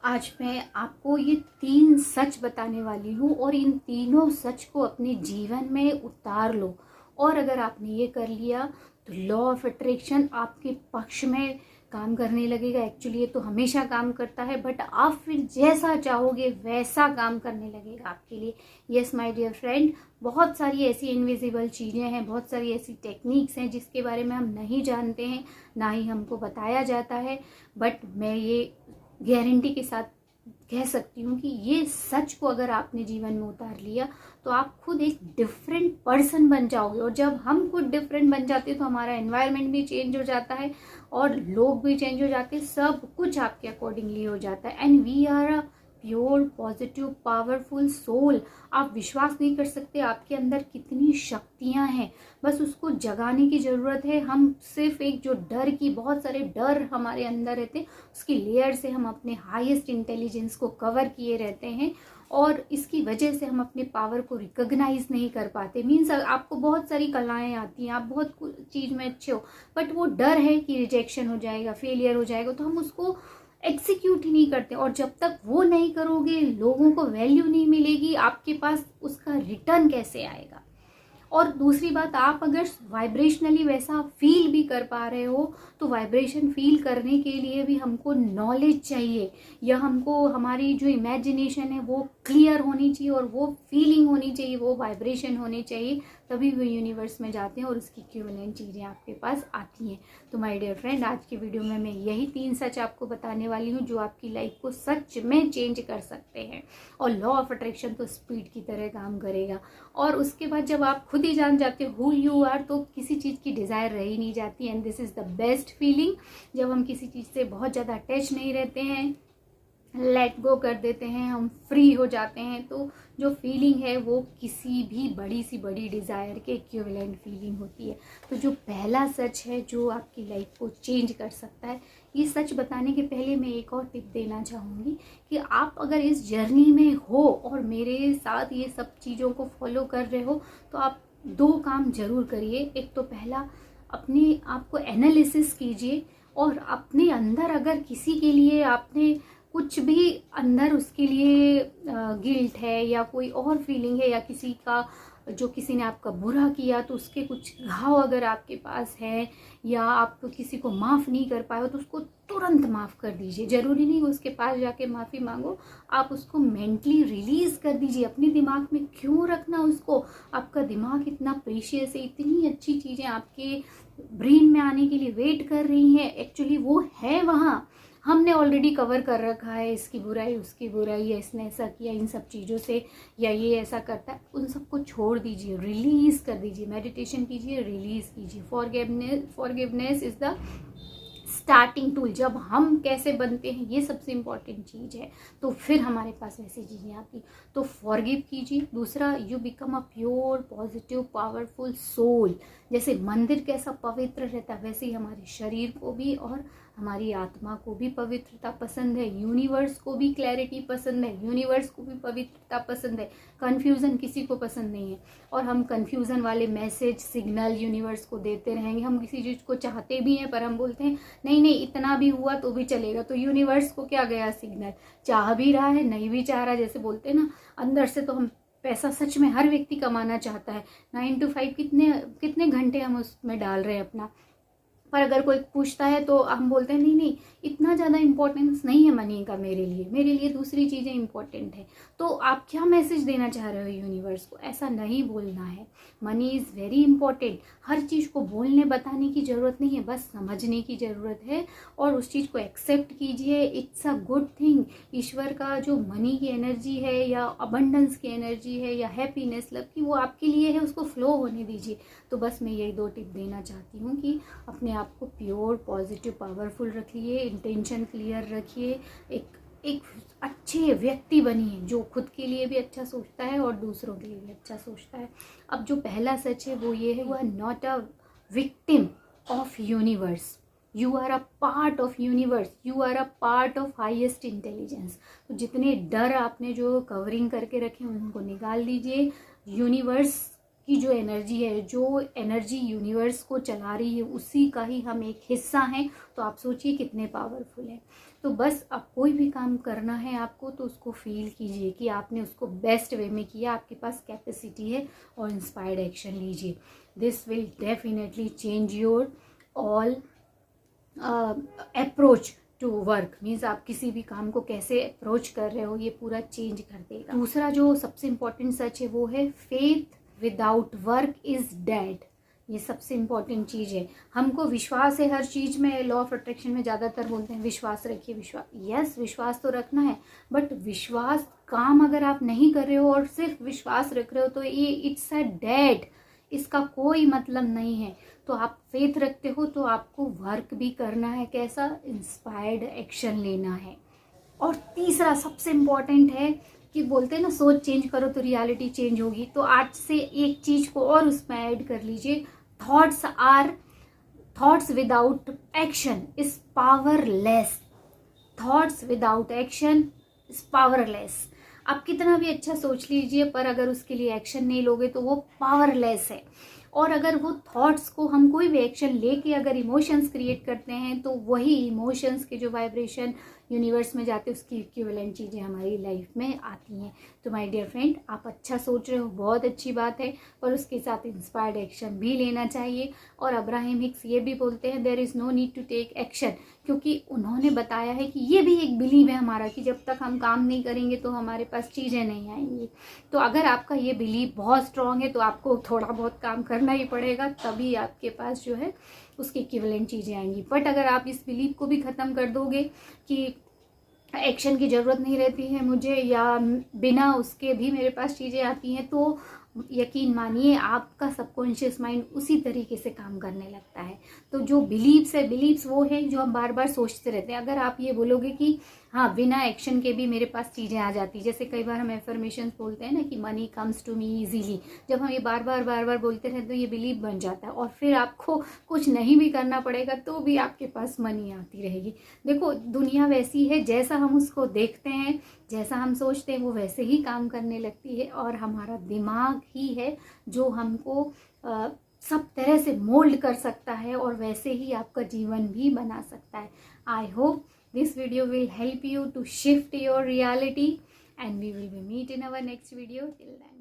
आज मैं आपको ये 3 सच बताने वाली हूँ और इन तीनों सच को अपने जीवन में उतार लो। और अगर आपने ये कर लिया तो लॉ ऑफ अट्रैक्शन आपके पक्ष में काम करने लगेगा। एक्चुअली ये तो हमेशा काम करता है, बट आप फिर जैसा चाहोगे वैसा काम करने लगेगा आपके लिए। यस माय डियर फ्रेंड, बहुत सारी ऐसी इनविजिबल चीज़ें हैं, बहुत सारी ऐसी टेक्निक्स हैं जिसके बारे में हम नहीं जानते हैं, ना ही हमको बताया जाता है। बट मैं ये गारंटी के साथ कह सकती हूँ कि ये सच को अगर आपने जीवन में उतार लिया तो आप खुद एक डिफरेंट पर्सन बन जाओगे। और जब हम खुद डिफरेंट बन जाते हैं तो हमारा एनवायरनमेंट भी चेंज हो जाता है और लोग भी चेंज हो जाते हैं, सब कुछ आपके अकॉर्डिंगली हो जाता है। And we are a pure positive powerful soul. आप विश्वास नहीं कर सकते आपके अंदर कितनी शक्तियां हैं, बस उसको जगाने की ज़रूरत है। हम सिर्फ एक जो डर की, बहुत सारे डर हमारे अंदर रहते हैं, उसकी लेयर से हम अपने हाईएस्ट इंटेलिजेंस को कवर किए रहते हैं और इसकी वजह से हम अपने पावर को रिकॉग्नाइज नहीं कर पाते। मीन्स आपको बहुत सारी कलाएं आती हैं, आप बहुत चीज़ में अच्छे हो, बट वो डर है कि रिजेक्शन हो जाएगा, फेलियर हो जाएगा, तो हम उसको एग्जीक्यूट ही नहीं करते। और जब तक वो नहीं करोगे, लोगों को वैल्यू नहीं मिलेगी, आपके पास उसका रिटर्न कैसे आएगा। और दूसरी बात, आप अगर वाइब्रेशनली वैसा फील भी कर पा रहे हो तो वाइब्रेशन फील करने के लिए भी हमको नॉलेज चाहिए, या हमको हमारी जो इमेजिनेशन है वो क्लियर होनी चाहिए और वो फीलिंग होनी चाहिए, वो वाइब्रेशन होनी चाहिए, तभी वो यूनिवर्स में जाते हैं और उसकी इक्विवेलेंट चीज़ें आपके पास आती हैं। तो माय डियर फ्रेंड, आज की वीडियो में मैं यही 3 सच आपको बताने वाली हूँ जो आपकी लाइफ को सच में चेंज कर सकते हैं। और लॉ ऑफ अट्रैक्शन तो स्पीड की तरह काम करेगा। और उसके बाद जब आप खुद ही जान जाते हो हु यू आर, तो किसी चीज़ की डिज़ायर रह ही नहीं जाती। And this is the best feeling, जब हम किसी चीज़ से बहुत ज़्यादा अटैच नहीं रहते हैं, लेट गो कर देते हैं, हम फ्री हो जाते हैं, तो जो फीलिंग है वो किसी भी बड़ी सी बड़ी डिज़ायर के इक्विवेलेंट फीलिंग होती है। तो जो पहला सच है जो आपकी लाइफ को चेंज कर सकता है, ये सच बताने के पहले मैं एक और टिप देना चाहूँगी कि आप अगर इस जर्नी में हो और मेरे साथ ये सब चीज़ों को फॉलो कर रहे हो, तो आप 2 काम जरूर करिए। एक तो पहला, अपने आप को एनालिसिस कीजिए और अपने अंदर अगर किसी के लिए आपने कुछ भी अंदर उसके लिए गिल्ट है या कोई और फीलिंग है, या किसी का जो किसी ने आपका बुरा किया तो उसके कुछ घाव अगर आपके पास है, या आप किसी को माफ़ नहीं कर पाए हो, तो उसको तुरंत माफ़ कर दीजिए। ज़रूरी नहीं उसके पास जाके माफ़ी मांगो, आप उसको मेंटली रिलीज़ कर दीजिए। अपने दिमाग में क्यों रखना उसको, आपका दिमाग इतना प्रीशियस है, इतनी अच्छी चीज़ें आपके ब्रेन में आने के लिए वेट कर रही हैं, एक्चुअली वो है वहाँ। हमने ऑलरेडी कवर कर रखा है इसकी बुराई, उसकी बुराई, या इसने ऐसा किया, इन सब चीज़ों से, या ये ऐसा करता है, उन सबको छोड़ दीजिए, रिलीज़ कर दीजिए, मेडिटेशन कीजिए, रिलीज़ कीजिए। Forgiveness is the starting tool. जब हम कैसे बनते हैं ये सबसे इम्पॉर्टेंट चीज़ है, तो फिर हमारे पास ऐसी चीज़ें आती। तो फॉरगिव कीजिए। दूसरा, you become a pure positive powerful soul. जैसे मंदिर कैसा पवित्र रहता है, वैसे ही हमारे शरीर को भी और हमारी आत्मा को भी पवित्रता पसंद है। यूनिवर्स को भी क्लैरिटी पसंद है, यूनिवर्स को भी पवित्रता पसंद है। कन्फ्यूज़न किसी को पसंद नहीं है, और हम कन्फ्यूज़न वाले मैसेज सिग्नल यूनिवर्स को देते रहेंगे। हम किसी चीज़ को चाहते भी हैं पर हम बोलते हैं नहीं नहीं, इतना भी हुआ तो भी चलेगा, तो यूनिवर्स को क्या गया सिग्नल, चाह भी रहा है नहीं भी चाह रहा। जैसे बोलते हैं ना, अंदर से तो हम पैसा सच में हर व्यक्ति कमाना चाहता है। 9 to 5 कितने कितने घंटे हम उसमें डाल रहे हैं अपना, पर अगर कोई पूछता है तो हम बोलते हैं नहीं नहीं, इतना ज़्यादा इम्पोर्टेंस नहीं है मनी का मेरे लिए दूसरी चीज़ें इम्पोर्टेंट है। तो आप क्या मैसेज देना चाह रहे हो यूनिवर्स को, ऐसा नहीं बोलना है। Money is very important. हर चीज़ को बोलने बताने की ज़रूरत नहीं है, बस समझने की ज़रूरत है और उस चीज़ को एक्सेप्ट कीजिए। It's a good thing. ईश्वर का जो मनी की एनर्जी है, या अबंडेंस की एनर्जी है, या हैप्पीनेस लव की, वो आपके लिए है, उसको फ्लो होने दीजिए। तो बस मैं यही 2 टिप देना चाहती हूँ कि अपने आपको प्योर पॉजिटिव पावरफुल रखिए, इंटेंशन क्लियर रखिए, एक अच्छे व्यक्ति बनिए जो खुद के लिए भी अच्छा सोचता है और दूसरों के लिए भी अच्छा सोचता है। अब जो पहला सच है वो ये है, वो not a victim of universe, you are a part of universe, you are a part of highest intelligence. तो जितने डर आपने जो कवरिंग करके रखे उनको निकाल दीजिए। यूनिवर्स की जो एनर्जी है, जो एनर्जी यूनिवर्स को चला रही है, उसी का ही हम एक हिस्सा हैं। तो आप सोचिए कितने पावरफुल है। तो बस अब कोई भी काम करना है आपको तो उसको फील कीजिए कि आपने उसको बेस्ट वे में किया, आपके पास कैपेसिटी है, और इंस्पायर्ड एक्शन लीजिए. This will definitely change your all approach to work. Means आप किसी भी काम को कैसे अप्रोच कर रहे हो ये पूरा चेंज कर देगा. दूसरा जो सबसे इम्पोर्टेंट सच है वो है faith without work is dead. ये सबसे इम्पोर्टेंट चीज़ है. हमको विश्वास है हर चीज़ में. लॉ ऑफ अट्रैक्शन में ज़्यादातर बोलते हैं विश्वास रखिए, विश्वास. यस, विश्वास तो रखना है, बट विश्वास काम अगर आप नहीं कर रहे हो और सिर्फ विश्वास रख रहे हो तो ये इट्स अ डेड. इसका कोई मतलब नहीं है. तो आप फेथ रखते हो तो आपको वर्क भी करना है. कैसा? इंस्पायर्ड एक्शन लेना है. और तीसरा सबसे इम्पॉर्टेंट है कि बोलते हैं ना सोच चेंज करो तो रियलिटी चेंज होगी. तो आज से एक चीज को और उसमें ऐड कर लीजिए. Thoughts without action is powerless. Thoughts without action is powerless. आप कितना भी अच्छा सोच लीजिए पर अगर उसके लिए एक्शन नहीं लोगे तो वो पावरलेस है. और अगर वो थॉट्स को हम कोई भी एक्शन लेके अगर इमोशंस क्रिएट करते हैं तो वही इमोशंस के जो वाइब्रेशन यूनिवर्स में जाते हैं उसकी इक्विवेलेंट चीज़ें हमारी लाइफ में आती हैं. तो माय डियर फ्रेंड, आप अच्छा सोच रहे हो, बहुत अच्छी बात है, पर उसके साथ इंस्पायर्ड एक्शन भी लेना चाहिए. और अब्राहम हिक्स ये भी बोलते हैं there is no need to take action, क्योंकि उन्होंने बताया है कि ये भी एक बिलीव है हमारा कि जब तक हम काम नहीं करेंगे तो हमारे पास चीज़ें नहीं आएंगी. तो अगर आपका ये बिलीव बहुत स्ट्रांग है तो आपको थोड़ा बहुत काम करना ही पड़ेगा, तभी आपके पास जो है उसकी इक्विवेलेंट चीज़ें आएंगी. बट अगर आप इस बिलीव को भी ख़त्म कर दोगे कि एक्शन की ज़रूरत नहीं रहती है मुझे, या बिना उसके भी मेरे पास चीज़ें आती हैं, तो यकीन मानिए आपका सबकॉन्शियस माइंड उसी तरीके से काम करने लगता है. तो जो बिलीव्स वो है जो हम बार बार सोचते रहते हैं. अगर आप ये बोलोगे कि हाँ बिना एक्शन के भी मेरे पास चीज़ें आ जाती, जैसे कई बार हम एफर्मेशंस बोलते हैं ना कि money comes to me easily, जब हम ये बार बार बोलते रहते तो ये बिलीव बन जाता है और फिर आपको कुछ नहीं भी करना पड़ेगा तो भी आपके पास मनी आती रहेगी. देखो दुनिया वैसी है, जैसा हम उसको देखते हैं, जैसा हम सोचते हैं वो वैसे ही काम करने लगती है. और हमारा दिमाग ही है जो हमको सब तरह से मोल्ड कर सकता है और वैसे ही आपका जीवन भी बना सकता है. I hope this video will help you to shift your reality, and we will be meet in our next video. Till then.